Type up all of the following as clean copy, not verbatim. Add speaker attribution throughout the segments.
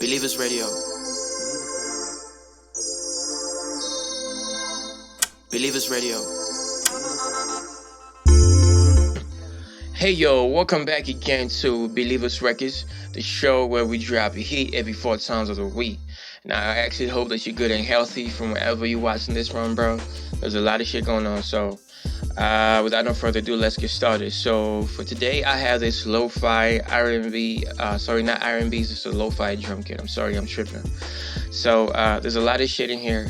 Speaker 1: Believers Radio. Believers Radio. Hey yo, welcome back again to Believers Records, the show where we drop a hit every 4 times of the week. Now, I actually hope that you're good and healthy from wherever you're watching this from, bro. There's a lot of shit going on, so without no further ado, let's get started. So for today, I have this lo-fi R&B, not R&B, it's a lo-fi drum kit. I'm sorry, I'm tripping. So there's a lot of shit in here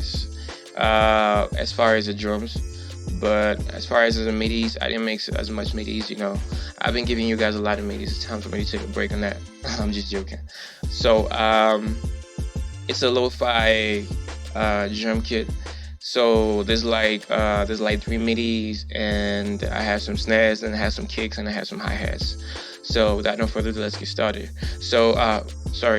Speaker 1: as far as the drums. But as far as the midis, I didn't make as much midis, you know. I've been giving you guys a lot of midis. It's time for me to take a break on that. I'm just joking. So it's a lo-fi drum kit. So there's like 3 midis, and I have some snares, and I have some kicks, and I have some hi-hats. So without no further ado, let's get started. So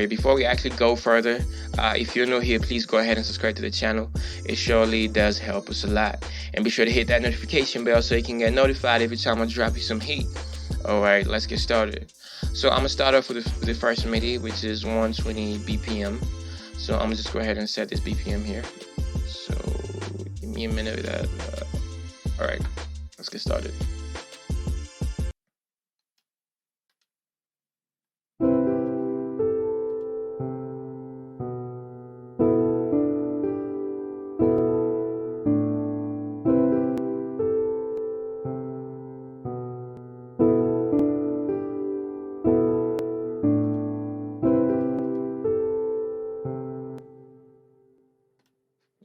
Speaker 1: before we actually go further, if you're new here, please go ahead and subscribe to the channel. It surely does help us a lot. And be sure to hit that notification bell so you can get notified every time I drop you some heat. Alright, let's get started. So I'm gonna start off with the first MIDI, which is 120 BPM. So I'm gonna just go ahead and set this BPM here. So give me a minute of that. Alright, let's get started.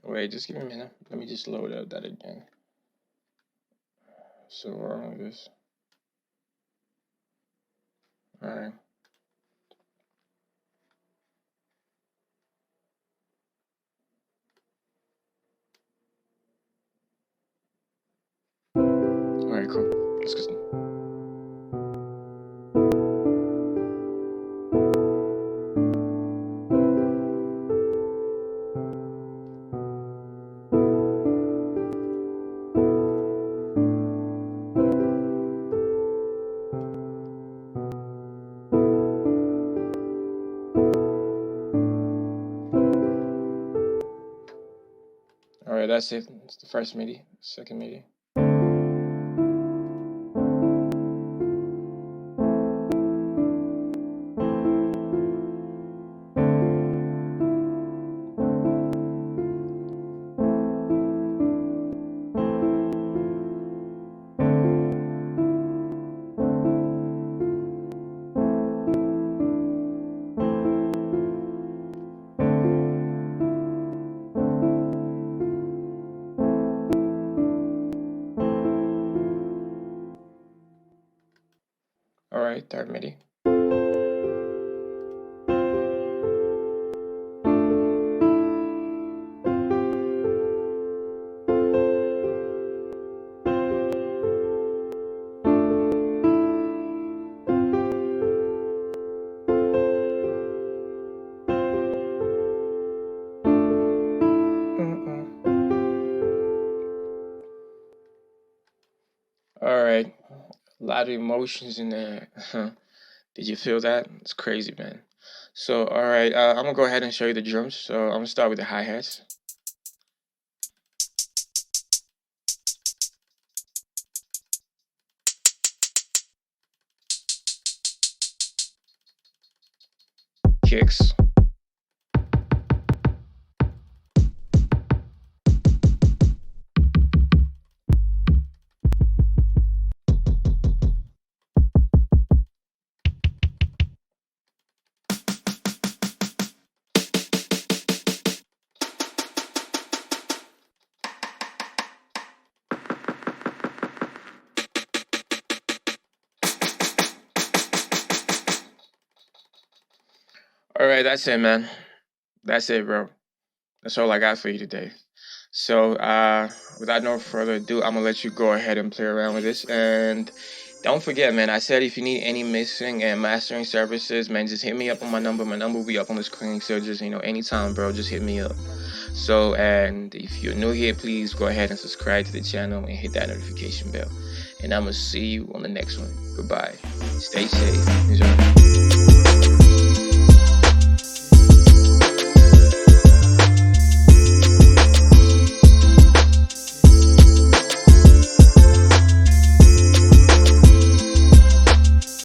Speaker 1: Wait, just give me a minute. Let me just load up that again. So wrong with this. Alright. Alright, cool. Let's get started. Alright, that's it. It's the first MIDI, second MIDI. Alright, third MIDI. Alright, a lot of emotions in there. Did you feel that? It's crazy, man. So, alright, I'm gonna go ahead and show you the drums. So, I'm gonna start with the hi-hats. Kicks. Alright, that's it, man. That's it, bro. That's all I got for you today. So, without no further ado, I'm gonna let you go ahead and play around with this. And don't forget, man, I said if you need any mixing and mastering services, man, just hit me up on my number. My number will be up on the screen. So just, anytime, bro, just hit me up. So, and if you're new here, please go ahead and subscribe to the channel and hit that notification bell. And I'm gonna see you on the next one. Goodbye. Stay safe. Enjoy.